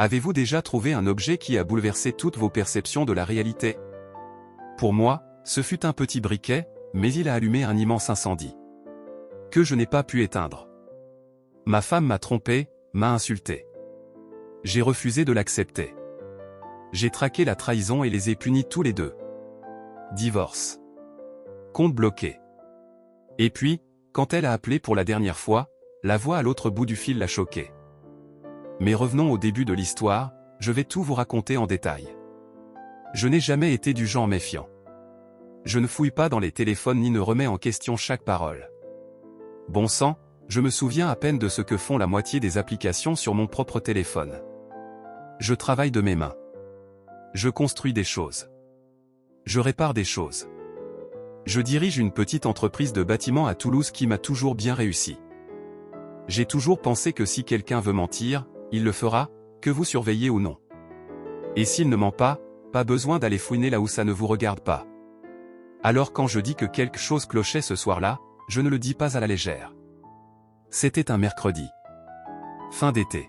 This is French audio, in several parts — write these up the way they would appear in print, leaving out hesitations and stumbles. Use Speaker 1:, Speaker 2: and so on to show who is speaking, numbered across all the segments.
Speaker 1: Avez-vous déjà trouvé un objet qui a bouleversé toutes vos perceptions de la réalité? Pour moi, ce fut un petit briquet, mais il a allumé un immense incendie que je n'ai pas pu éteindre. Ma femme m'a trompé, m'a insulté. J'ai refusé de l'accepter. J'ai traqué la trahison et les ai punis tous les deux. Divorce. Compte bloqué. Et puis, quand elle a appelé pour la dernière fois, la voix à l'autre bout du fil l'a choquée. Mais revenons au début de l'histoire, je vais tout vous raconter en détail. Je n'ai jamais été du genre méfiant. Je ne fouille pas dans les téléphones ni ne remets en question chaque parole. Bon sang, je me souviens à peine de ce que font la moitié des applications sur mon propre téléphone. Je travaille de mes mains. Je construis des choses. Je répare des choses. Je dirige une petite entreprise de bâtiment à Toulouse qui m'a toujours bien réussi. J'ai toujours pensé que si quelqu'un veut mentir, il le fera, que vous surveillez ou non. Et s'il ne ment pas, pas besoin d'aller fouiner là où ça ne vous regarde pas. Alors quand je dis que quelque chose clochait ce soir-là, je ne le dis pas à la légère. C'était un mercredi. Fin d'été.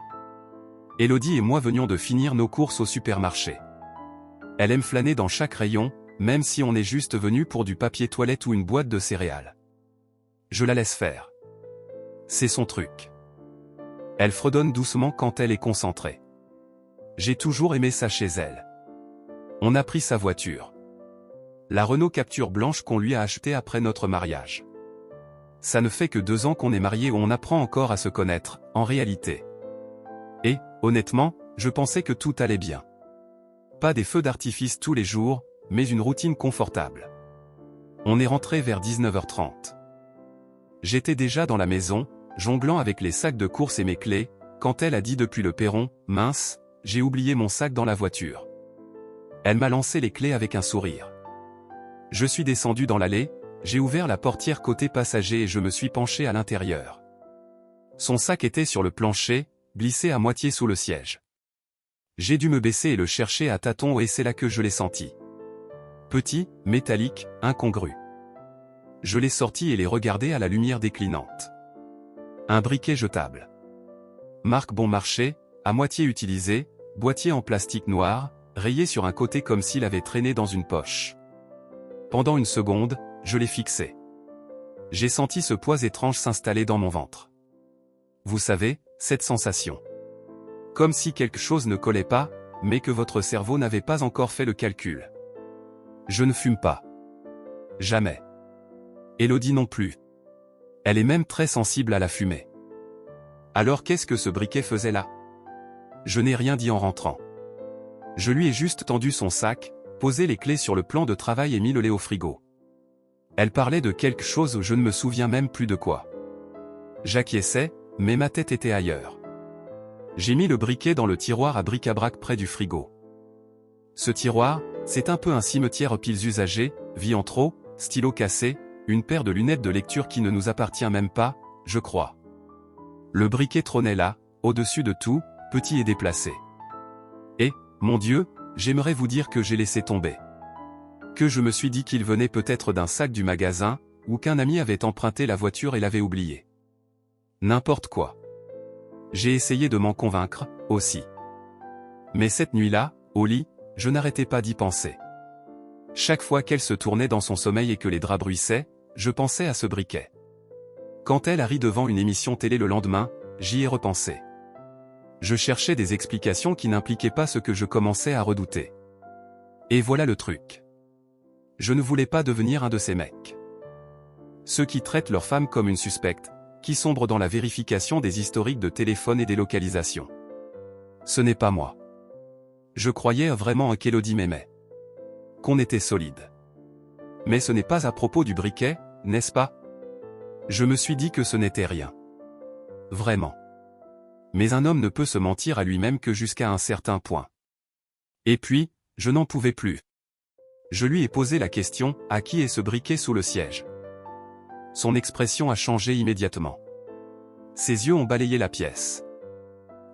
Speaker 1: Élodie et moi venions de finir nos courses au supermarché. Elle aime flâner dans chaque rayon, même si on est juste venu pour du papier toilette ou une boîte de céréales. Je la laisse faire. C'est son truc. Elle fredonne doucement quand elle est concentrée. J'ai toujours aimé ça chez elle. On a pris sa voiture. La Renault Capture blanche qu'on lui a achetée après notre mariage. Ça ne fait que 2 ans qu'on est mariés où on apprend encore à se connaître, en réalité. Et, honnêtement, je pensais que tout allait bien. Pas des feux d'artifice tous les jours, mais une routine confortable. On est rentré vers 19h30. J'étais déjà dans la maison, jonglant avec les sacs de courses et mes clés, quand elle a dit depuis le perron, « Mince, j'ai oublié mon sac dans la voiture. » Elle m'a lancé les clés avec un sourire. Je suis descendu dans l'allée, j'ai ouvert la portière côté passager et je me suis penché à l'intérieur. Son sac était sur le plancher, glissé à moitié sous le siège. J'ai dû me baisser et le chercher à tâtons et c'est là que je l'ai senti. Petit, métallique, incongru. Je l'ai sorti et l'ai regardé à la lumière déclinante. Un briquet jetable. Marque bon marché, à moitié utilisé, boîtier en plastique noir, rayé sur un côté comme s'il avait traîné dans une poche. Pendant une seconde, je l'ai fixé. J'ai senti ce poids étrange s'installer dans mon ventre. Vous savez, cette sensation. Comme si quelque chose ne collait pas, mais que votre cerveau n'avait pas encore fait le calcul. Je ne fume pas. Jamais. Élodie non plus. Elle est même très sensible à la fumée. Alors qu'est-ce que ce briquet faisait là? Je n'ai rien dit en rentrant. Je lui ai juste tendu son sac, posé les clés sur le plan de travail et mis le lait au frigo. Elle parlait de quelque chose où je ne me souviens même plus de quoi. J'acquiesçais, mais ma tête était ailleurs. J'ai mis le briquet dans le tiroir à bric-à-brac près du frigo. Ce tiroir, c'est un peu un cimetière aux piles usagées, vie en trop, stylo cassé, une paire de lunettes de lecture qui ne nous appartient même pas, je crois. Le briquet trônait là, au-dessus de tout, petit et déplacé. Et, mon Dieu, j'aimerais vous dire que j'ai laissé tomber. Que je me suis dit qu'il venait peut-être d'un sac du magasin, ou qu'un ami avait emprunté la voiture et l'avait oublié. N'importe quoi. J'ai essayé de m'en convaincre, aussi. Mais cette nuit-là, au lit, je n'arrêtais pas d'y penser. Chaque fois qu'elle se tournait dans son sommeil et que les draps bruissaient, je pensais à ce briquet. Quand elle a ri devant une émission télé le lendemain, j'y ai repensé. Je cherchais des explications qui n'impliquaient pas ce que je commençais à redouter. Et voilà le truc. Je ne voulais pas devenir un de ces mecs. Ceux qui traitent leur femme comme une suspecte, qui sombrent dans la vérification des historiques de téléphone et des localisations. Ce n'est pas moi. Je croyais vraiment qu'Élodie m'aimait. Qu'on était solide. Mais ce n'est pas à propos du briquet, n'est-ce pas? Je me suis dit que ce n'était rien. Vraiment. Mais un homme ne peut se mentir à lui-même que jusqu'à un certain point. Et puis, je n'en pouvais plus. Je lui ai posé la question, à qui est ce briquet sous le siège? Son expression a changé immédiatement. Ses yeux ont balayé la pièce.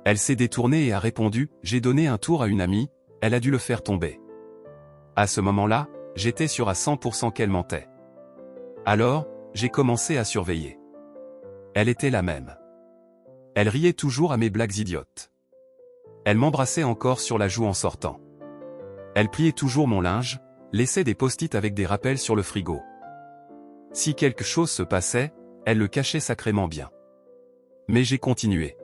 Speaker 1: Elle s'est détournée et a répondu, j'ai donné un tour à une amie, elle a dû le faire tomber. À ce moment-là, j'étais sûr à 100% qu'elle mentait. Alors, j'ai commencé à surveiller. Elle était la même. Elle riait toujours à mes blagues idiotes. Elle m'embrassait encore sur la joue en sortant. Elle pliait toujours mon linge, laissait des post-it avec des rappels sur le frigo. Si quelque chose se passait, elle le cachait sacrément bien. Mais j'ai continué.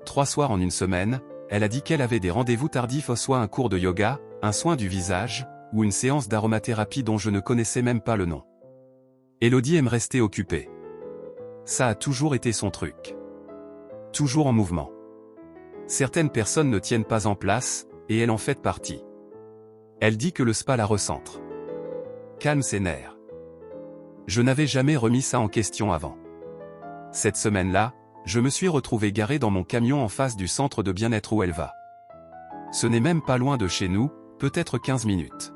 Speaker 1: 3 soirs en une semaine, elle a dit qu'elle avait des rendez-vous tardifs, soit un cours de yoga, un soin du visage, ou une séance d'aromathérapie dont je ne connaissais même pas le nom. Elodie aime rester occupée. Ça a toujours été son truc. Toujours en mouvement. Certaines personnes ne tiennent pas en place, et elle en fait partie. Elle dit que le spa la recentre. Calme ses nerfs. Je n'avais jamais remis ça en question avant. Cette semaine-là, je me suis retrouvé garé dans mon camion en face du centre de bien-être où elle va. Ce n'est même pas loin de chez nous, peut-être 15 minutes.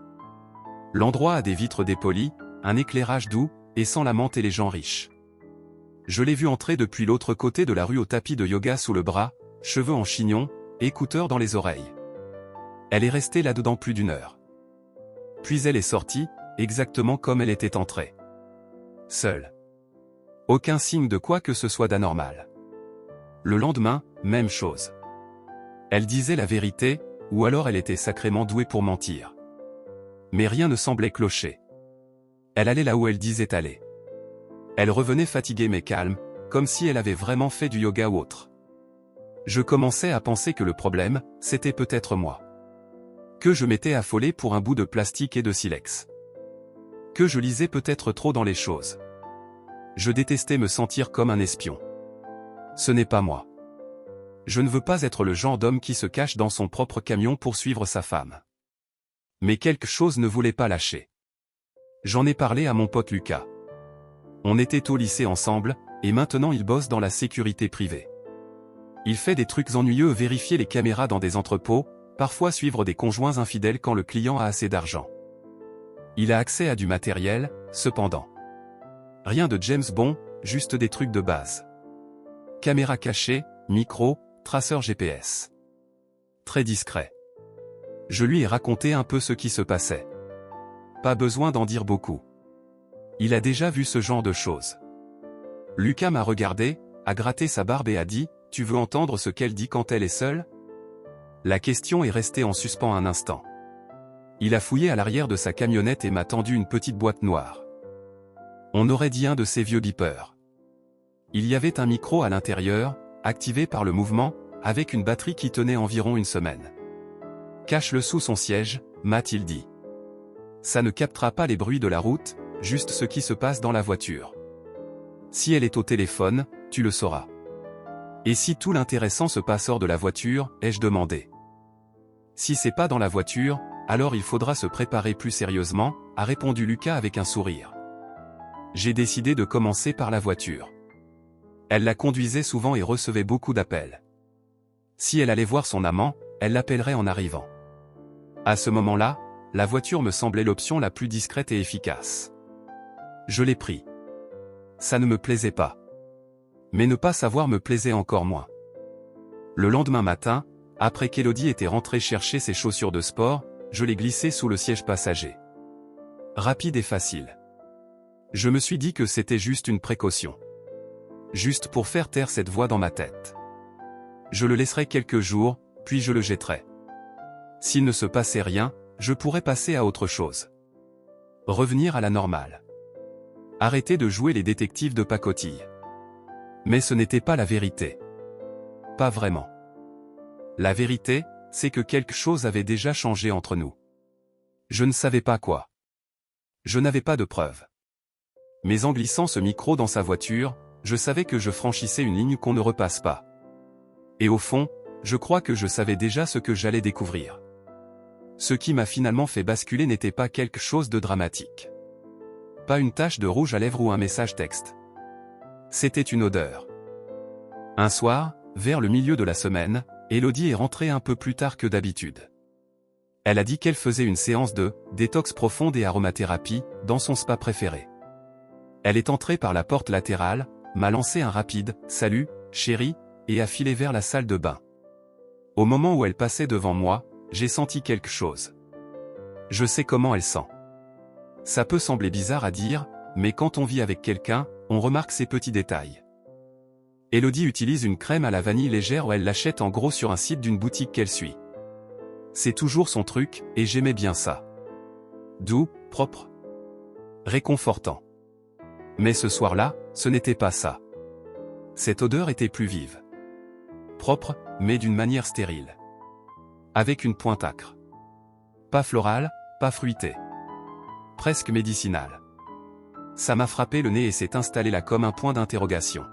Speaker 1: L'endroit a des vitres dépolies, un éclairage doux, et sent la menthe et les gens riches. Je l'ai vue entrer depuis l'autre côté de la rue au tapis de yoga sous le bras, cheveux en chignon, écouteurs dans les oreilles. Elle est restée là-dedans plus d'1 heure. Puis elle est sortie, exactement comme elle était entrée. Seule. Aucun signe de quoi que ce soit d'anormal. Le lendemain, même chose. Elle disait la vérité, ou alors elle était sacrément douée pour mentir. Mais rien ne semblait clocher. Elle allait là où elle disait aller. Elle revenait fatiguée mais calme, comme si elle avait vraiment fait du yoga ou autre. Je commençais à penser que le problème, c'était peut-être moi. Que je m'étais affolé pour un bout de plastique et de silex. Que je lisais peut-être trop dans les choses. Je détestais me sentir comme un espion. Ce n'est pas moi. Je ne veux pas être le genre d'homme qui se cache dans son propre camion pour suivre sa femme. Mais quelque chose ne voulait pas lâcher. J'en ai parlé à mon pote Lucas. On était au lycée ensemble, et maintenant il bosse dans la sécurité privée. Il fait des trucs ennuyeux, vérifier les caméras dans des entrepôts, parfois suivre des conjoints infidèles quand le client a assez d'argent. Il a accès à du matériel, cependant. Rien de James Bond, juste des trucs de base. Caméra cachée, micro, traceur GPS. Très discret. Je lui ai raconté un peu ce qui se passait. Pas besoin d'en dire beaucoup. Il a déjà vu ce genre de choses. Lucas m'a regardé, a gratté sa barbe et a dit « Tu veux entendre ce qu'elle dit quand elle est seule ?» La question est restée en suspens un instant. Il a fouillé à l'arrière de sa camionnette et m'a tendu une petite boîte noire. On aurait dit un de ces vieux beepers. Il y avait un micro à l'intérieur, activé par le mouvement, avec une batterie qui tenait environ 1 semaine. Cache-le sous son siège, m'a-t-il dit. Ça ne captera pas les bruits de la route, juste ce qui se passe dans la voiture. Si elle est au téléphone, tu le sauras. Et si tout l'intéressant se passe hors de la voiture, ai-je demandé. Si c'est pas dans la voiture, alors il faudra se préparer plus sérieusement, a répondu Lucas avec un sourire. J'ai décidé de commencer par la voiture. Elle la conduisait souvent et recevait beaucoup d'appels. Si elle allait voir son amant, elle l'appellerait en arrivant. À ce moment-là, la voiture me semblait l'option la plus discrète et efficace. Je l'ai pris. Ça ne me plaisait pas. Mais ne pas savoir me plaisait encore moins. Le lendemain matin, après qu'Elodie était rentrée chercher ses chaussures de sport, je l'ai glissée sous le siège passager. Rapide et facile. Je me suis dit que c'était juste une précaution. Juste pour faire taire cette voix dans ma tête. Je le laisserai quelques jours, puis je le jetterai. S'il ne se passait rien, je pourrais passer à autre chose. Revenir à la normale. Arrêter de jouer les détectives de pacotille. Mais ce n'était pas la vérité. Pas vraiment. La vérité, c'est que quelque chose avait déjà changé entre nous. Je ne savais pas quoi. Je n'avais pas de preuves. Mais en glissant ce micro dans sa voiture, je savais que je franchissais une ligne qu'on ne repasse pas. Et au fond, je crois que je savais déjà ce que j'allais découvrir. Ce qui m'a finalement fait basculer n'était pas quelque chose de dramatique. Pas une tache de rouge à lèvres ou un message texte. C'était une odeur. Un soir, vers le milieu de la semaine, Elodie est rentrée un peu plus tard que d'habitude. Elle a dit qu'elle faisait une séance de détox profonde et aromathérapie dans son spa préféré. Elle est entrée par la porte latérale, m'a lancé un rapide « Salut, chérie » et a filé vers la salle de bain. Au moment où elle passait devant moi, j'ai senti quelque chose. Je sais comment elle sent. Ça peut sembler bizarre à dire, mais quand on vit avec quelqu'un, on remarque ces petits détails. Elodie utilise une crème à la vanille légère ou elle l'achète en gros sur un site d'une boutique qu'elle suit. C'est toujours son truc, et j'aimais bien ça. Doux, propre, réconfortant. Mais ce soir-là, ce n'était pas ça. Cette odeur était plus vive. Propre, mais d'une manière stérile. Avec une pointe âcre. Pas florale, pas fruitée. Presque médicinale. Ça m'a frappé le nez et s'est installé là comme un point d'interrogation.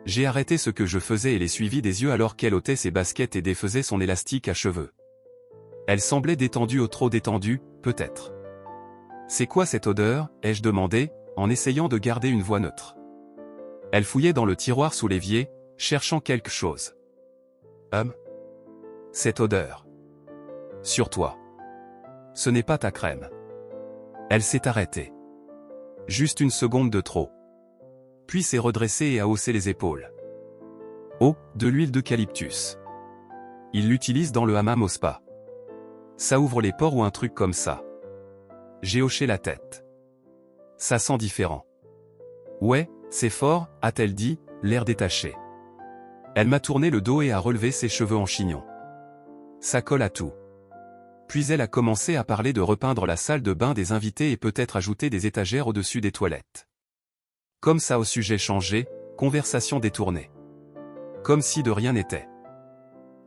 Speaker 1: J'ai arrêté ce que je faisais et l'ai suivi des yeux alors qu'elle ôtait ses baskets et défaisait son élastique à cheveux. Elle semblait détendue ou trop détendue, peut-être. C'est quoi cette odeur, ai-je demandé, en essayant de garder une voix neutre. Elle fouillait dans le tiroir sous l'évier, cherchant quelque chose. Cette odeur. Sur toi. Ce n'est pas ta crème. Elle s'est arrêtée. Juste une seconde de trop. Puis s'est redressée et a haussé les épaules. Oh, de l'huile d'eucalyptus. Il l'utilise dans le hammam au spa. Ça ouvre les pores ou un truc comme ça. J'ai hoché la tête. Ça sent différent. Ouais, c'est fort, a-t-elle dit, l'air détaché. Elle m'a tourné le dos et a relevé ses cheveux en chignon. Ça colle à tout. Puis elle a commencé à parler de repeindre la salle de bain des invités et peut-être ajouter des étagères au-dessus des toilettes. Comme ça au sujet changé, conversation détournée. Comme si de rien n'était.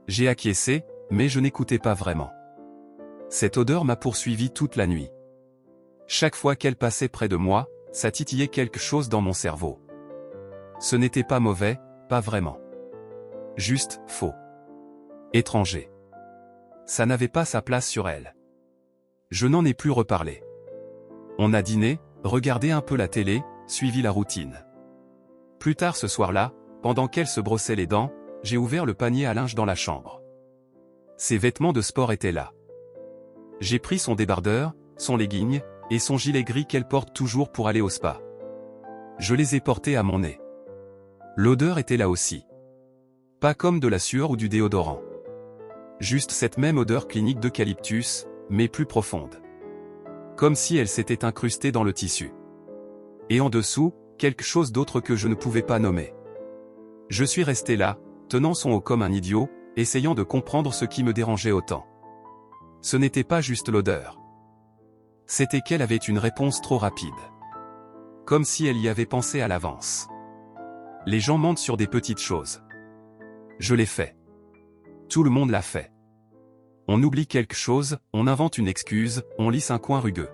Speaker 1: J'ai acquiescé, mais je n'écoutais pas vraiment. Cette odeur m'a poursuivi toute la nuit. Chaque fois qu'elle passait près de moi, ça titillait quelque chose dans mon cerveau. Ce n'était pas mauvais, pas vraiment. Juste, faux. Étranger. Ça n'avait pas sa place sur elle. Je n'en ai plus reparlé. On a dîné, regardé un peu la télé, suivi la routine. Plus tard ce soir-là, pendant qu'elle se brossait les dents, j'ai ouvert le panier à linge dans la chambre. Ses vêtements de sport étaient là. J'ai pris son débardeur, son legging, et son gilet gris qu'elle porte toujours pour aller au spa. Je les ai portés à mon nez. L'odeur était là aussi. Pas comme de la sueur ou du déodorant. Juste cette même odeur clinique d'eucalyptus, mais plus profonde. Comme si elle s'était incrustée dans le tissu. Et en dessous, quelque chose d'autre que je ne pouvais pas nommer. Je suis resté là, tenant son haut comme un idiot, essayant de comprendre ce qui me dérangeait autant. Ce n'était pas juste l'odeur. C'était qu'elle avait une réponse trop rapide. Comme si elle y avait pensé à l'avance. Les gens mentent sur des petites choses. Je l'ai fait. Tout le monde l'a fait. On oublie quelque chose, on invente une excuse, on lisse un coin rugueux.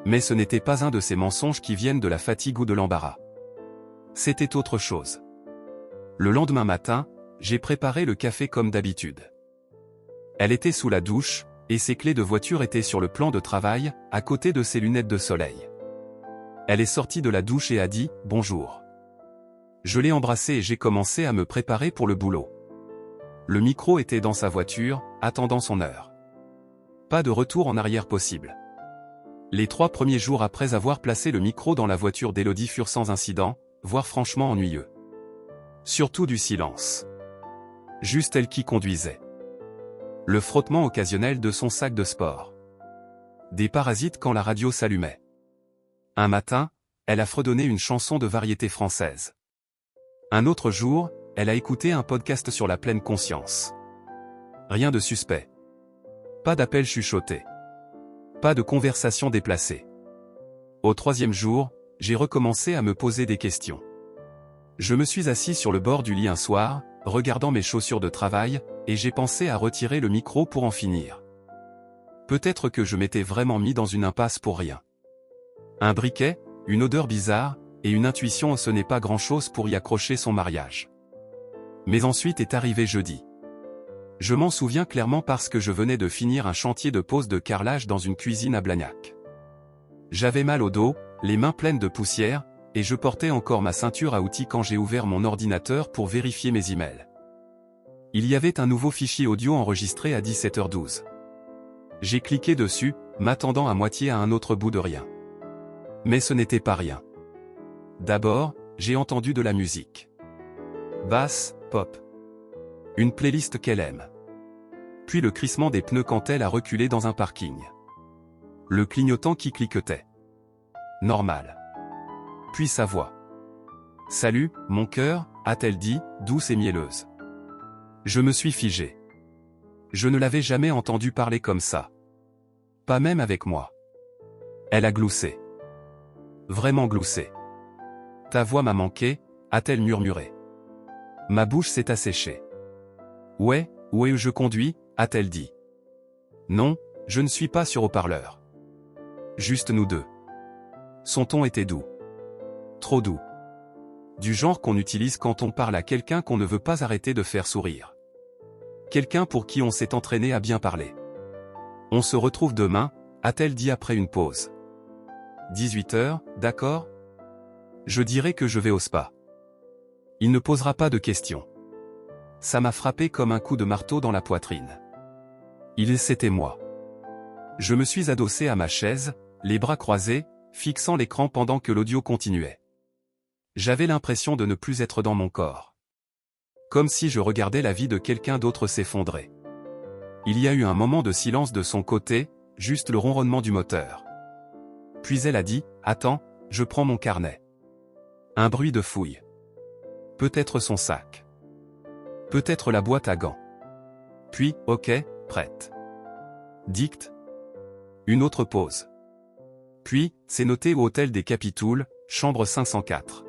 Speaker 1: Mais ce n'était pas un de ces mensonges qui viennent de la fatigue ou de l'embarras. C'était autre chose. Le lendemain matin, j'ai préparé le café comme d'habitude. Elle était sous la douche, et ses clés de voiture étaient sur le plan de travail, à côté de ses lunettes de soleil. Elle est sortie de la douche et a dit « Bonjour ». Je l'ai embrassée et j'ai commencé à me préparer pour le boulot. Le micro était dans sa voiture, attendant son heure. Pas de retour en arrière possible. Les 3 premiers jours après avoir placé le micro dans la voiture d'Elodie furent sans incident, voire franchement ennuyeux. Surtout du silence. Juste elle qui conduisait. Le frottement occasionnel de son sac de sport. Des parasites quand la radio s'allumait. Un matin, elle a fredonné une chanson de variété française. Un autre jour, elle a écouté un podcast sur la pleine conscience. Rien de suspect. Pas d'appel chuchoté. Pas de conversation déplacée. Au 3e jour, j'ai recommencé à me poser des questions. Je me suis assis sur le bord du lit un soir, regardant mes chaussures de travail, et j'ai pensé à retirer le micro pour en finir. Peut-être que je m'étais vraiment mis dans une impasse pour rien. Un briquet, une odeur bizarre, et une intuition ce n'est pas grand-chose pour y accrocher son mariage. Mais ensuite est arrivé jeudi. Je m'en souviens clairement parce que je venais de finir un chantier de pose de carrelage dans une cuisine à Blagnac. J'avais mal au dos, les mains pleines de poussière, et je portais encore ma ceinture à outils quand j'ai ouvert mon ordinateur pour vérifier mes emails. Il y avait un nouveau fichier audio enregistré à 17h12. J'ai cliqué dessus, m'attendant à moitié à un autre bout de rien. Mais ce n'était pas rien. D'abord, j'ai entendu de la musique. Basse, pop. Une playlist qu'elle aime. Puis le crissement des pneus quand elle a reculé dans un parking. Le clignotant qui cliquetait. Normal. Puis sa voix. « Salut, mon cœur » a-t-elle dit, douce et mielleuse. Je me suis figé. Je ne l'avais jamais entendu parler comme ça. Pas même avec moi. Elle a gloussé. Vraiment gloussé. Ta voix m'a manqué, a-t-elle murmuré. Ma bouche s'est asséchée. Ouais, je conduis, a-t-elle dit. Non, je ne suis pas sur haut-parleur. Juste nous deux. Son ton était doux. Trop doux. Du genre qu'on utilise quand on parle à quelqu'un qu'on ne veut pas arrêter de faire sourire. Quelqu'un pour qui on s'est entraîné à bien parler. On se retrouve demain, a-t-elle dit après une pause. 18h, d'accord? Je dirai que je vais au spa. Il ne posera pas de questions. Ça m'a frappé comme un coup de marteau dans la poitrine. C'était moi. Je me suis adossé à ma chaise, les bras croisés, fixant l'écran pendant que l'audio continuait. J'avais l'impression de ne plus être dans mon corps. Comme si je regardais la vie de quelqu'un d'autre s'effondrer. Il y a eu un moment de silence de son côté, juste le ronronnement du moteur. Puis elle a dit, « Attends, je prends mon carnet. » Un bruit de fouille. Peut-être son sac. Peut-être la boîte à gants. Puis, ok, prête. Dicte. Une autre pause. Puis, c'est noté au hôtel des Capitouls, chambre 504.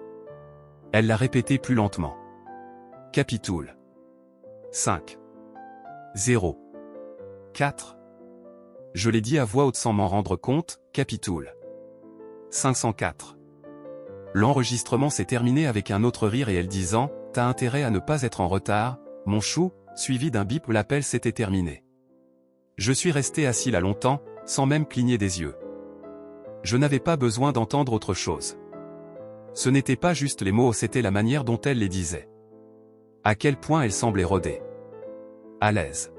Speaker 1: Elle l'a répété plus lentement. Capitoul. 5. 0. 4. Je l'ai dit à voix haute sans m'en rendre compte, Capitoul. 504. L'enregistrement s'est terminé avec un autre rire et elle disant, « T'as intérêt à ne pas être en retard, mon chou », suivi d'un bip où l'appel s'était terminé. Je suis resté assis là longtemps, sans même cligner des yeux. Je n'avais pas besoin d'entendre autre chose. Ce n'était pas juste les mots, c'était la manière dont elle les disait. À quel point elle semblait rodée. À l'aise.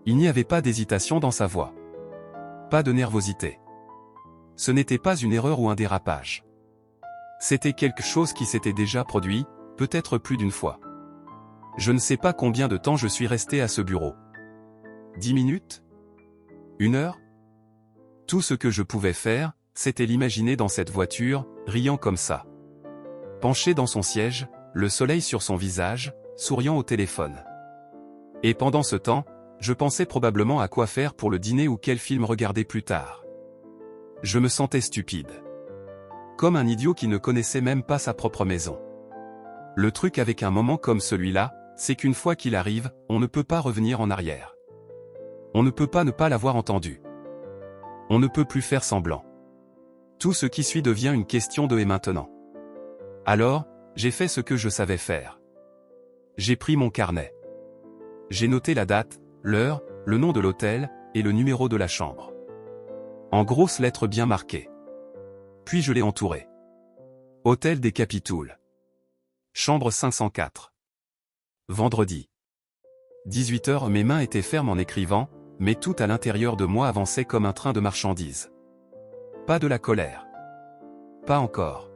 Speaker 1: Il n'y avait pas d'hésitation dans sa voix. Pas de nervosité. Ce n'était pas une erreur ou un dérapage. C'était quelque chose qui s'était déjà produit, peut-être plus d'une fois. Je ne sais pas combien de temps je suis resté à ce bureau. 10 minutes? 1 heure? Tout ce que je pouvais faire, c'était l'imaginer dans cette voiture, riant comme ça. Penché dans son siège, le soleil sur son visage, souriant au téléphone. Et pendant ce temps, je pensais probablement à quoi faire pour le dîner ou quel film regarder plus tard. Je me sentais stupide. Comme un idiot qui ne connaissait même pas sa propre maison. Le truc avec un moment comme celui-là, c'est qu'une fois qu'il arrive, on ne peut pas revenir en arrière. On ne peut pas ne pas l'avoir entendu. On ne peut plus faire semblant. Tout ce qui suit devient une question de et maintenant. Alors, j'ai fait ce que je savais faire. J'ai pris mon carnet. J'ai noté la date, l'heure, le nom de l'hôtel, et le numéro de la chambre. En grosses lettres bien marquées. Puis je l'ai entouré. Hôtel des Capitouls. Chambre 504. Vendredi. 18h, mes mains étaient fermes en écrivant, mais tout à l'intérieur de moi avançait comme un train de marchandises. Pas de la colère. Pas encore.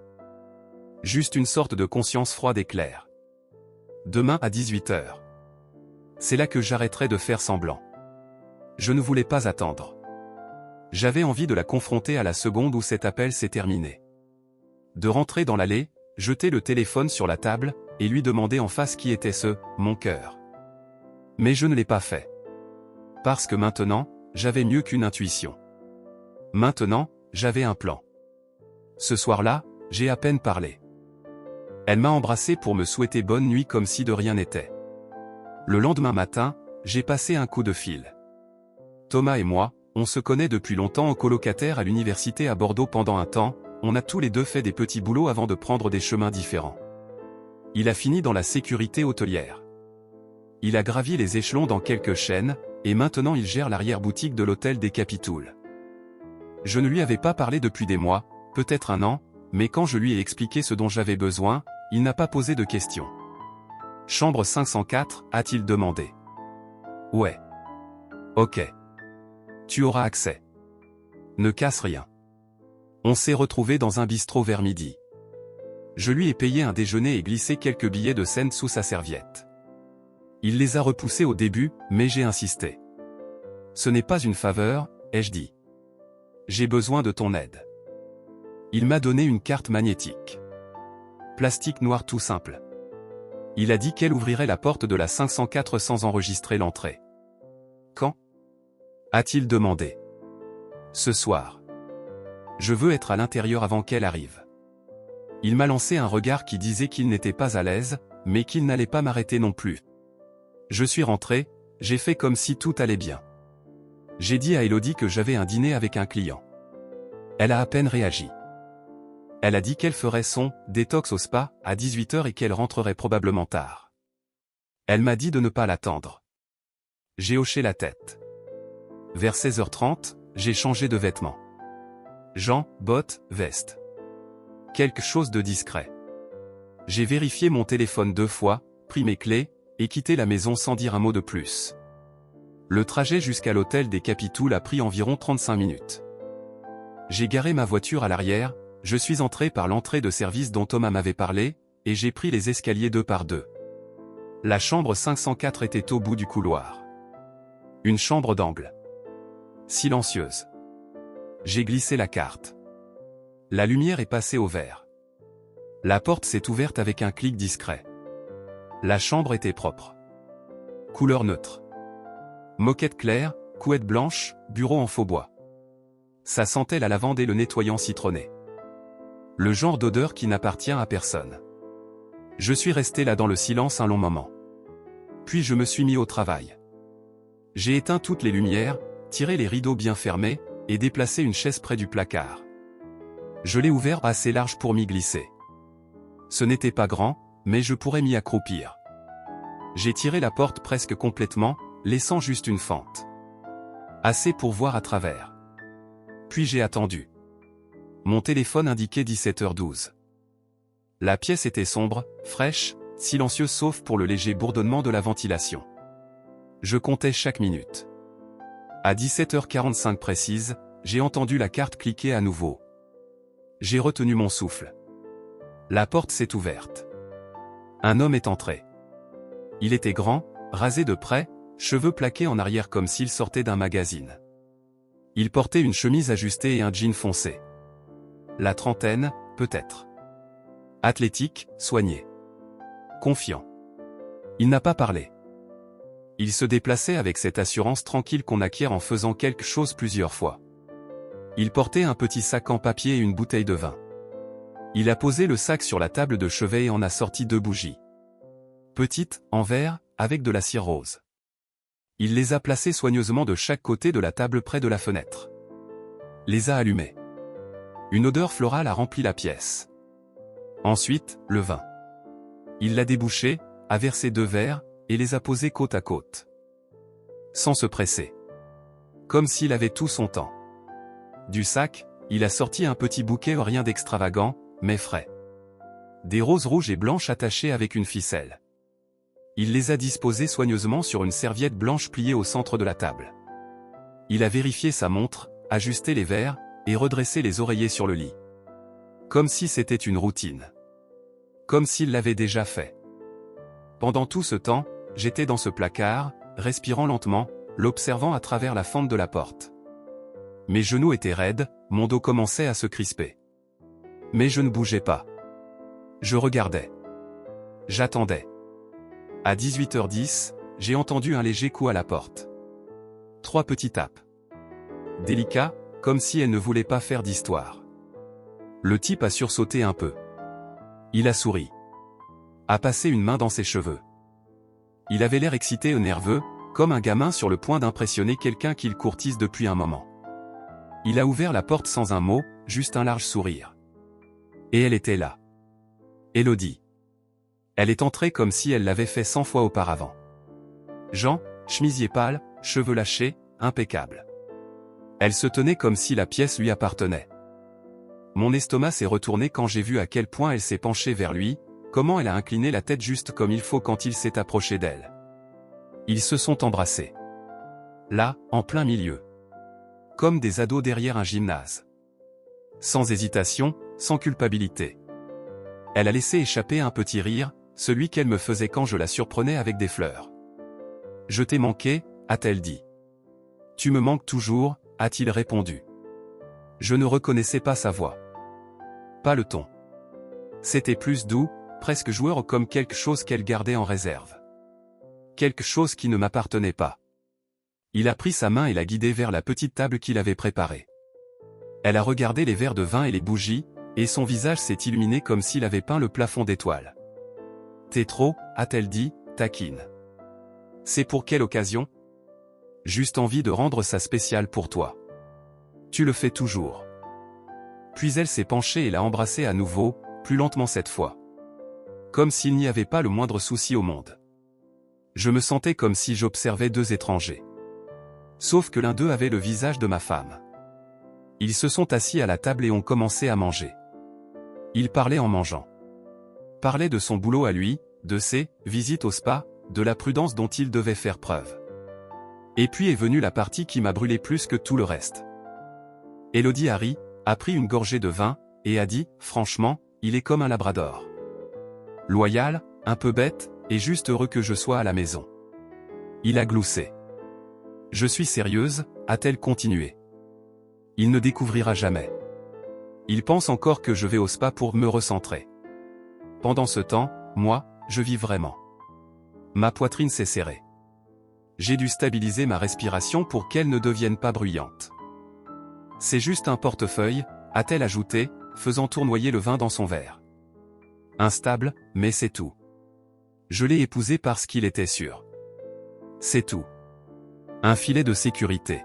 Speaker 1: Juste une sorte de conscience froide et claire. Demain à 18h. C'est là que j'arrêterai de faire semblant. Je ne voulais pas attendre. J'avais envie de la confronter à la seconde où cet appel s'est terminé. De rentrer dans l'allée, jeter le téléphone sur la table, et lui demander en face qui était ce « mon cœur ». Mais je ne l'ai pas fait. Parce que maintenant, j'avais mieux qu'une intuition. Maintenant, j'avais un plan. Ce soir-là, j'ai à peine parlé. Elle m'a embrassé pour me souhaiter bonne nuit comme si de rien n'était. Le lendemain matin, j'ai passé un coup de fil. Thomas et moi, on se connaît depuis longtemps en colocataire à l'université à Bordeaux pendant un temps, on a tous les deux fait des petits boulots avant de prendre des chemins différents. Il a fini dans la sécurité hôtelière. Il a gravi les échelons dans quelques chaînes, et maintenant il gère l'arrière-boutique de l'hôtel des Capitouls. Je ne lui avais pas parlé depuis des mois, peut-être un an, mais quand je lui ai expliqué ce dont j'avais besoin, il n'a pas posé de questions. Chambre 504, a-t-il demandé. Ouais. Ok. Tu auras accès. Ne casse rien. On s'est retrouvés dans un bistrot vers midi. Je lui ai payé un déjeuner et glissé quelques billets de cents sous sa serviette. Il les a repoussés au début, mais j'ai insisté. Ce n'est pas une faveur, ai-je dit. J'ai besoin de ton aide. Il m'a donné une carte magnétique. Plastique noir tout simple. Il a dit qu'elle ouvrirait la porte de la 504 sans enregistrer l'entrée. Quand? A-t-il demandé. Ce soir. Je veux être à l'intérieur avant qu'elle arrive. Il m'a lancé un regard qui disait qu'il n'était pas à l'aise, mais qu'il n'allait pas m'arrêter non plus. Je suis rentré, j'ai fait comme si tout allait bien. J'ai dit à Elodie que j'avais un dîner avec un client. Elle a à peine réagi. Elle a dit qu'elle ferait son « détox au spa » à 18 h et qu'elle rentrerait probablement tard. Elle m'a dit de ne pas l'attendre. J'ai hoché la tête. Vers 16 h 30, j'ai changé de vêtements. Jean, bottes, veste. Quelque chose de discret. J'ai vérifié mon téléphone 2 fois, pris mes clés, et quitté la maison sans dire un mot de plus. Le trajet jusqu'à l'hôtel des Capitouls a pris environ 35 minutes. J'ai garé ma voiture à l'arrière, je suis entré par l'entrée de service dont Thomas m'avait parlé, et j'ai pris les escaliers 2 par 2. La chambre 504 était au bout du couloir. Une chambre d'angle. Silencieuse. J'ai glissé la carte. La lumière est passée au vert. La porte s'est ouverte avec un clic discret. La chambre était propre. Couleur neutre. Moquette claire, couette blanche, bureau en faux bois. Ça sentait la lavande et le nettoyant citronné. Le genre d'odeur qui n'appartient à personne. Je suis resté là dans le silence un long moment. Puis je me suis mis au travail. J'ai éteint toutes les lumières, tiré les rideaux bien fermés, et déplacé une chaise près du placard. Je l'ai ouvert assez large pour m'y glisser. Ce n'était pas grand, mais je pourrais m'y accroupir. J'ai tiré la porte presque complètement, laissant juste une fente. Assez pour voir à travers. Puis j'ai attendu. Mon téléphone indiquait 17 h 12. La pièce était sombre, fraîche, silencieuse sauf pour le léger bourdonnement de la ventilation. Je comptais chaque minute. À 17 h 45 précise, j'ai entendu la carte cliquer à nouveau. J'ai retenu mon souffle. La porte s'est ouverte. Un homme est entré. Il était grand, rasé de près, cheveux plaqués en arrière comme s'il sortait d'un magazine. Il portait une chemise ajustée et un jean foncé. La trentaine, peut-être. Athlétique, soigné. Confiant. Il n'a pas parlé. Il se déplaçait avec cette assurance tranquille qu'on acquiert en faisant quelque chose plusieurs fois. Il portait un petit sac en papier et une bouteille de vin. Il a posé le sac sur la table de chevet et en a sorti 2 bougies. Petites, en verre, avec de la cire rose. Il les a placées soigneusement de chaque côté de la table près de la fenêtre. Les a allumées. Une odeur florale a rempli la pièce. Ensuite, le vin. Il l'a débouché, a versé 2 verres, et les a posés côte à côte. Sans se presser. Comme s'il avait tout son temps. Du sac, il a sorti un petit bouquet rien d'extravagant, mais frais. Des roses rouges et blanches attachées avec une ficelle. Il les a disposées soigneusement sur une serviette blanche pliée au centre de la table. Il a vérifié sa montre, ajusté les verres, et redressé les oreillers sur le lit. Comme si c'était une routine. Comme s'il l'avait déjà fait. Pendant tout ce temps, j'étais dans ce placard, respirant lentement, l'observant à travers la fente de la porte. Mes genoux étaient raides, mon dos commençait à se crisper. Mais je ne bougeais pas. Je regardais. J'attendais. À 18 h 10, j'ai entendu un léger coup à la porte. 3 petits tapes. Délicat, comme si elle ne voulait pas faire d'histoire. Le type a sursauté un peu. Il a souri. A passé une main dans ses cheveux. Il avait l'air excité et nerveux, comme un gamin sur le point d'impressionner quelqu'un qu'il courtise depuis un moment. Il a ouvert la porte sans un mot, juste un large sourire. Et elle était là. Elodie. Elle est entrée comme si elle l'avait fait 100 fois auparavant. Jean, chemisier pâle, cheveux lâchés, impeccable. Elle se tenait comme si la pièce lui appartenait. Mon estomac s'est retourné quand j'ai vu à quel point elle s'est penchée vers lui, comment elle a incliné la tête juste comme il faut quand il s'est approché d'elle. Ils se sont embrassés. Là, en plein milieu. Comme des ados derrière un gymnase. Sans hésitation, sans culpabilité. Elle a laissé échapper un petit rire, celui qu'elle me faisait quand je la surprenais avec des fleurs. « Je t'ai manqué », a-t-elle dit. « Tu me manques toujours », a-t-il répondu. Je ne reconnaissais pas sa voix. Pas le ton. C'était plus doux, presque joueur comme quelque chose qu'elle gardait en réserve. Quelque chose qui ne m'appartenait pas. Il a pris sa main et l'a guidée vers la petite table qu'il avait préparée. Elle a regardé les verres de vin et les bougies, et son visage s'est illuminé comme s'il avait peint le plafond d'étoiles. « T'es trop » a-t-elle dit, taquine. « C'est pour quelle occasion ? » ?»« Juste envie de rendre ça spécial pour toi. Tu le fais toujours. » Puis elle s'est penchée et l'a embrassé à nouveau, plus lentement cette fois. Comme s'il n'y avait pas le moindre souci au monde. Je me sentais comme si j'observais deux étrangers. Sauf que l'un d'eux avait le visage de ma femme. Ils se sont assis à la table et ont commencé à manger. Ils parlaient en mangeant. Parlaient de son boulot à lui, de ses visites au spa, de la prudence dont il devait faire preuve. Et puis est venue la partie qui m'a brûlé plus que tout le reste. Elodie Harry a pris une gorgée de vin, et a dit, franchement, il est comme un labrador. Loyal, un peu bête, et juste heureux que je sois à la maison. Il a gloussé. Je suis sérieuse, a-t-elle continué. Il ne découvrira jamais. Il pense encore que je vais au spa pour me recentrer. Pendant ce temps, moi, je vis vraiment. Ma poitrine s'est serrée. J'ai dû stabiliser ma respiration pour qu'elle ne devienne pas bruyante. C'est juste un portefeuille, a-t-elle ajouté, faisant tournoyer le vin dans son verre. Instable, mais c'est tout. Je l'ai épousé parce qu'il était sûr. C'est tout. Un filet de sécurité.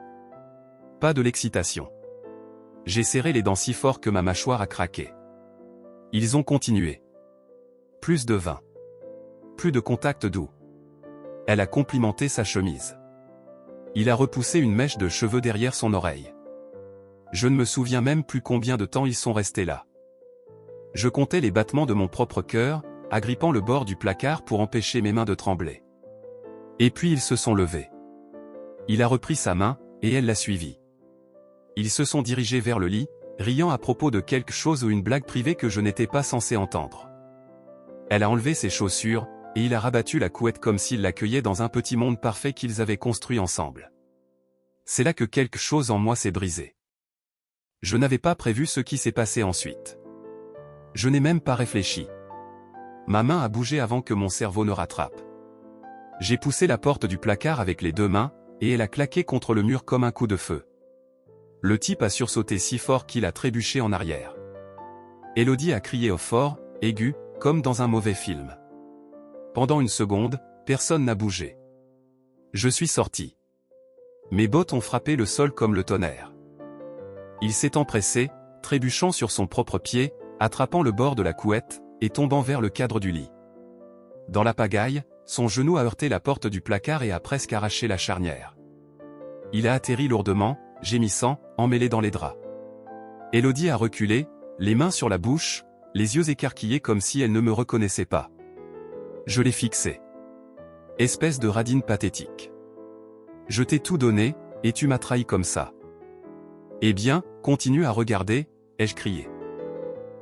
Speaker 1: Pas de l'excitation. J'ai serré les dents si fort que ma mâchoire a craqué. Ils ont continué. Plus de vin. Plus de contact doux. Elle a complimenté sa chemise. Il a repoussé une mèche de cheveux derrière son oreille. Je ne me souviens même plus combien de temps ils sont restés là. Je comptais les battements de mon propre cœur, agrippant le bord du placard pour empêcher mes mains de trembler. Et puis ils se sont levés. Il a repris sa main, et elle l'a suivi. Ils se sont dirigés vers le lit, riant à propos de quelque chose ou une blague privée que je n'étais pas censé entendre. Elle a enlevé ses chaussures, et il a rabattu la couette comme s'il l'accueillait dans un petit monde parfait qu'ils avaient construit ensemble. C'est là que quelque chose en moi s'est brisé. Je n'avais pas prévu ce qui s'est passé ensuite. Je n'ai même pas réfléchi. Ma main a bougé avant que mon cerveau ne rattrape. J'ai poussé la porte du placard avec les deux mains, et elle a claqué contre le mur comme un coup de feu. Le type a sursauté si fort qu'il a trébuché en arrière. Elodie a crié au fort, aigu, comme dans un mauvais film. Pendant une seconde, personne n'a bougé. Je suis sorti. Mes bottes ont frappé le sol comme le tonnerre. Il s'est empressé, trébuchant sur son propre pied, attrapant le bord de la couette, et tombant vers le cadre du lit. Dans la pagaille, son genou a heurté la porte du placard et a presque arraché la charnière. Il a atterri lourdement, gémissant, emmêlé dans les draps. Elodie a reculé, les mains sur la bouche, les yeux écarquillés comme si elle ne me reconnaissait pas. Je l'ai fixé. Espèce de radine pathétique. Je t'ai tout donné, et tu m'as trahi comme ça. Eh bien, continue à regarder, ai-je crié.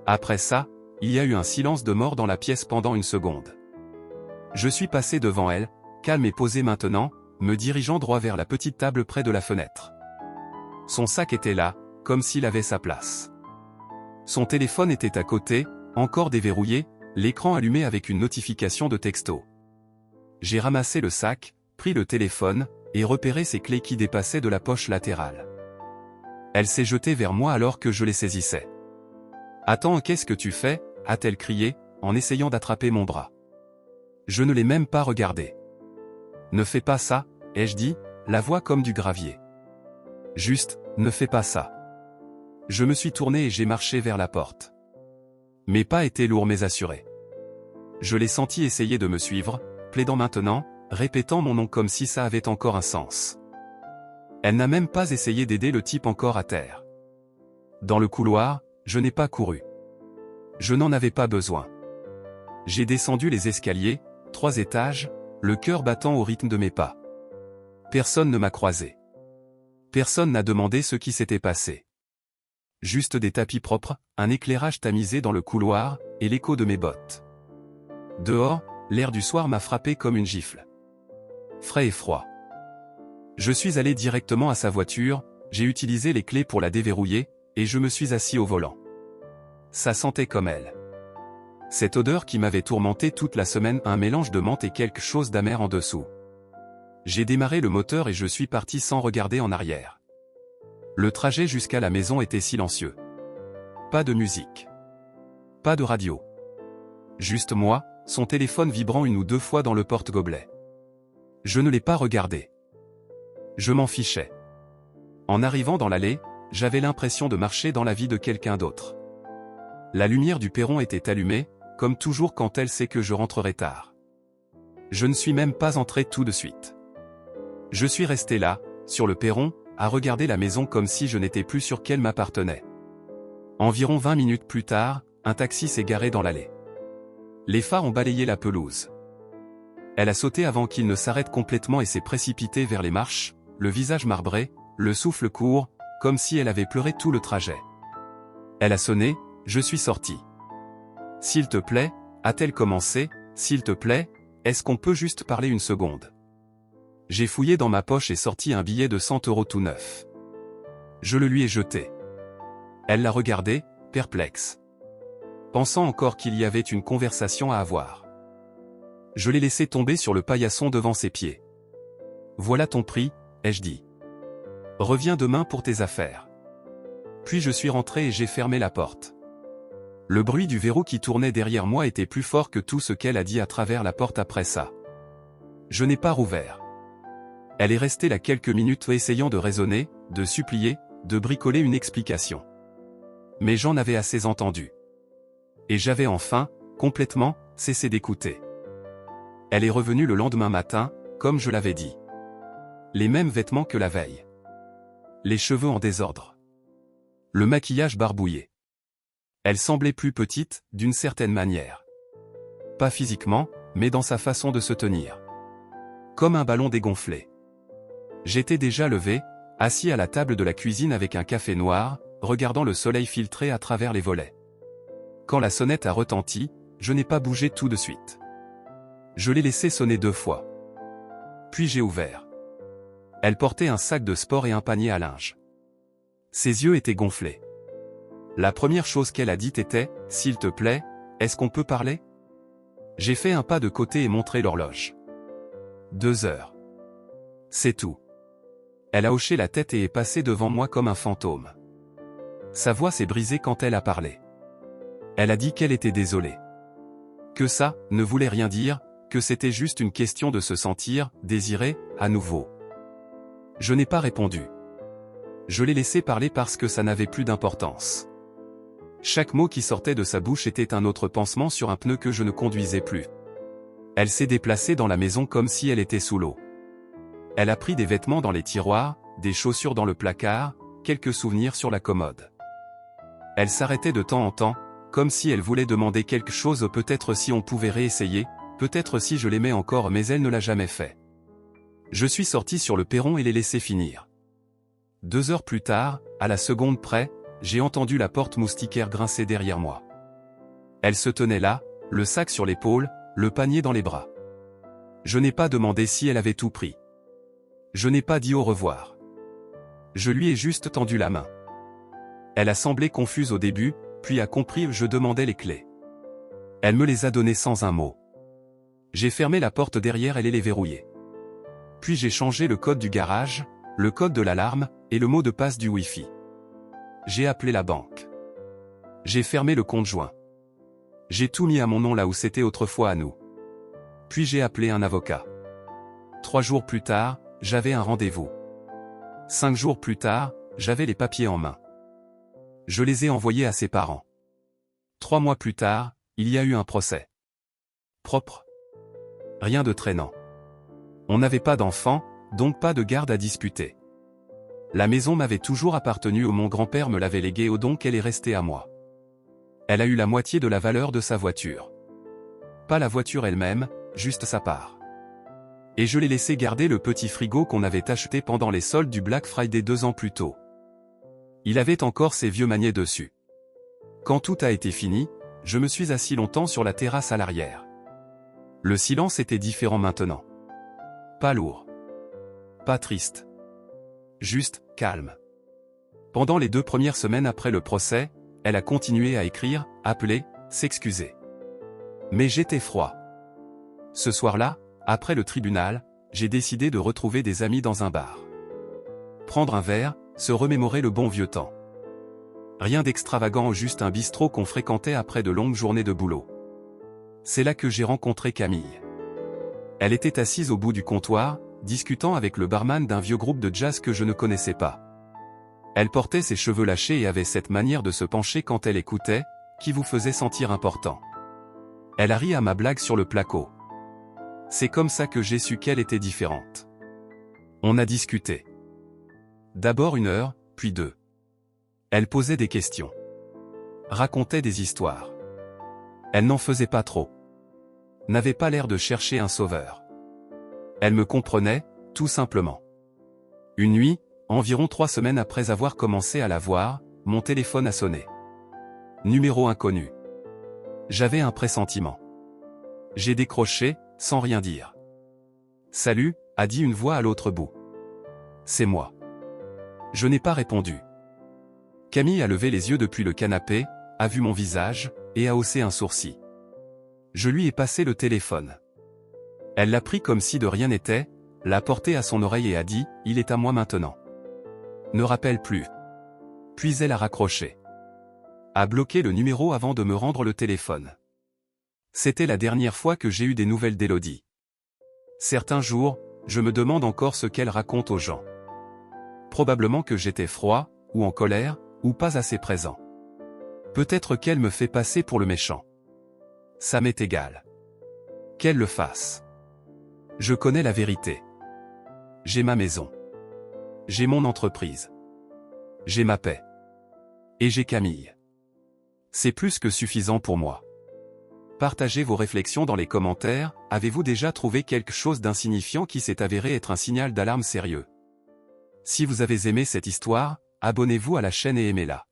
Speaker 1: Après ça, il y a eu un silence de mort dans la pièce pendant une seconde. Je suis passé devant elle, calme et posé maintenant, me dirigeant droit vers la petite table près de la fenêtre. Son sac était là, comme s'il avait sa place. Son téléphone était à côté, encore déverrouillé, l'écran allumé avec une notification de texto. J'ai ramassé le sac, pris le téléphone, et repéré ses clés qui dépassaient de la poche latérale. Elle s'est jetée vers moi alors que je les saisissais. « Attends, qu'est-ce que tu fais » a-t-elle crié, en essayant d'attraper mon bras. Je ne l'ai même pas regardé. « Ne fais pas ça » ai-je dit, la voix comme du gravier. Juste, ne fais pas ça. Je me suis tourné et j'ai marché vers la porte. Mes pas étaient lourds mais assurés. Je l'ai senti essayer de me suivre, plaidant maintenant, répétant mon nom comme si ça avait encore un sens. Elle n'a même pas essayé d'aider le type encore à terre. Dans le couloir, je n'ai pas couru. Je n'en avais pas besoin. J'ai descendu les escaliers, 3 étages, le cœur battant au rythme de mes pas. Personne ne m'a croisé. Personne n'a demandé ce qui s'était passé. Juste des tapis propres, un éclairage tamisé dans le couloir, et l'écho de mes bottes. Dehors, l'air du soir m'a frappé comme une gifle. Frais et froid. Je suis allé directement à sa voiture, j'ai utilisé les clés pour la déverrouiller, et je me suis assis au volant. Ça sentait comme elle. Cette odeur qui m'avait tourmenté toute la semaine, un mélange de menthe et quelque chose d'amer en dessous. J'ai démarré le moteur et je suis parti sans regarder en arrière. Le trajet jusqu'à la maison était silencieux. Pas de musique. Pas de radio. Juste moi, son téléphone vibrant une ou deux fois dans le porte-gobelet. Je ne l'ai pas regardé. Je m'en fichais. En arrivant dans l'allée, j'avais l'impression de marcher dans la vie de quelqu'un d'autre. La lumière du perron était allumée, comme toujours quand elle sait que je rentrerai tard. Je ne suis même pas entré tout de suite. Je suis resté là, sur le perron, à regarder la maison comme si je n'étais plus sûr qu'elle m'appartenait. Environ 20 minutes plus tard, un taxi s'est garé dans l'allée. Les phares ont balayé la pelouse. Elle a sauté avant qu'il ne s'arrête complètement et s'est précipitée vers les marches, le visage marbré, le souffle court, comme si elle avait pleuré tout le trajet. Elle a sonné, je suis sorti. S'il te plaît, a-t-elle commencé, s'il te plaît, est-ce qu'on peut juste parler une seconde? J'ai fouillé dans ma poche et sorti un billet de 100 € tout neuf. Je le lui ai jeté. Elle l'a regardé, perplexe. Pensant encore qu'il y avait une conversation à avoir. Je l'ai laissé tomber sur le paillasson devant ses pieds. Voilà ton prix, ai-je dit. Reviens demain pour tes affaires. Puis je suis rentré et j'ai fermé la porte. Le bruit du verrou qui tournait derrière moi était plus fort que tout ce qu'elle a dit à travers la porte après ça. Je n'ai pas rouvert. Elle est restée là quelques minutes essayant de raisonner, de supplier, de bricoler une explication. Mais j'en avais assez entendu. Et j'avais enfin, complètement, cessé d'écouter. Elle est revenue le lendemain matin, comme je l'avais dit. Les mêmes vêtements que la veille. Les cheveux en désordre. Le maquillage barbouillé. Elle semblait plus petite, d'une certaine manière. Pas physiquement, mais dans sa façon de se tenir. Comme un ballon dégonflé. J'étais déjà levé, assis à la table de la cuisine avec un café noir, regardant le soleil filtrer à travers les volets. Quand la sonnette a retenti, je n'ai pas bougé tout de suite. Je l'ai laissé sonner 2 fois. Puis j'ai ouvert. Elle portait un sac de sport et un panier à linge. Ses yeux étaient gonflés. La première chose qu'elle a dite était « S'il te plaît, est-ce qu'on peut parler ?» J'ai fait un pas de côté et montré l'horloge. 2 heures. C'est tout. Elle a hoché la tête et est passée devant moi comme un fantôme. Sa voix s'est brisée quand elle a parlé. Elle a dit qu'elle était désolée. Que ça ne voulait rien dire, que c'était juste une question de se sentir désiré à nouveau. Je n'ai pas répondu. Je l'ai laissé parler parce que ça n'avait plus d'importance. Chaque mot qui sortait de sa bouche était un autre pansement sur un pneu que je ne conduisais plus. Elle s'est déplacée dans la maison comme si elle était sous l'eau. Elle a pris des vêtements dans les tiroirs, des chaussures dans le placard, quelques souvenirs sur la commode. Elle s'arrêtait de temps en temps, comme si elle voulait demander quelque chose, peut-être si on pouvait réessayer, peut-être si je l'aimais encore, mais elle ne l'a jamais fait. Je suis sorti sur le perron et l'ai laissé finir. 2 heures plus tard, à la seconde près, j'ai entendu la porte moustiquaire grincer derrière moi. Elle se tenait là, le sac sur l'épaule, le panier dans les bras. Je n'ai pas demandé si elle avait tout pris. Je n'ai pas dit au revoir. Je lui ai juste tendu la main. Elle a semblé confuse au début, puis a compris que je demandais les clés. Elle me les a données sans un mot. J'ai fermé la porte derrière elle et les verrouillé. Puis j'ai changé le code du garage, le code de l'alarme, et le mot de passe du Wi-Fi. J'ai appelé la banque. J'ai fermé le compte joint. J'ai tout mis à mon nom là où c'était autrefois à nous. Puis j'ai appelé un avocat. 3 jours plus tard, j'avais un rendez-vous. 5 jours plus tard, j'avais les papiers en main. Je les ai envoyés à ses parents. 3 mois plus tard, il y a eu un procès. Propre. Rien de traînant. On n'avait pas d'enfants, donc pas de garde à disputer. La maison m'avait toujours appartenu, mon grand-père me l'avait léguée, donc elle est restée à moi. Elle a eu la moitié de la valeur de sa voiture. Pas la voiture elle-même, juste sa part. Et je l'ai laissé garder le petit frigo qu'on avait acheté pendant les soldes du Black Friday 2 ans plus tôt. Il avait encore ses vieux maniets dessus. Quand tout a été fini, je me suis assis longtemps sur la terrasse à l'arrière. Le silence était différent maintenant. Pas lourd. Pas triste. Juste, calme. Pendant les 2 premières semaines après le procès, elle a continué à écrire, appeler, s'excuser. Mais j'étais froid. Ce soir-là, après le tribunal, j'ai décidé de retrouver des amis dans un bar. Prendre un verre, se remémorer le bon vieux temps. Rien d'extravagant, juste un bistrot qu'on fréquentait après de longues journées de boulot. C'est là que j'ai rencontré Camille. Elle était assise au bout du comptoir, discutant avec le barman d'un vieux groupe de jazz que je ne connaissais pas. Elle portait ses cheveux lâchés et avait cette manière de se pencher quand elle écoutait, qui vous faisait sentir important. Elle a ri à ma blague sur le placo. C'est comme ça que j'ai su qu'elle était différente. On a discuté. D'abord 1 heure, puis 2. Elle posait des questions. Racontait des histoires. Elle n'en faisait pas trop. N'avait pas l'air de chercher un sauveur. Elle me comprenait, tout simplement. Une nuit, environ 3 semaines après avoir commencé à la voir, mon téléphone a sonné. Numéro inconnu. J'avais un pressentiment. J'ai décroché, sans rien dire. « Salut », a dit une voix à l'autre bout. « C'est moi. » Je n'ai pas répondu. Camille a levé les yeux depuis le canapé, a vu mon visage, et a haussé un sourcil. Je lui ai passé le téléphone. Elle l'a pris comme si de rien n'était, l'a porté à son oreille et a dit « Il est à moi maintenant. » Ne rappelle plus. Puis elle a raccroché. A bloqué le numéro avant de me rendre le téléphone. C'était la dernière fois que j'ai eu des nouvelles d'Élodie. Certains jours, je me demande encore ce qu'elle raconte aux gens. Probablement que j'étais froid, ou en colère, ou pas assez présent. Peut-être qu'elle me fait passer pour le méchant. Ça m'est égal. Qu'elle le fasse. Je connais la vérité. J'ai ma maison. J'ai mon entreprise. J'ai ma paix. Et j'ai Camille. C'est plus que suffisant pour moi. Partagez vos réflexions dans les commentaires. Avez-vous déjà trouvé quelque chose d'insignifiant qui s'est avéré être un signal d'alarme sérieux? Si vous avez aimé cette histoire, abonnez-vous à la chaîne et aimez-la.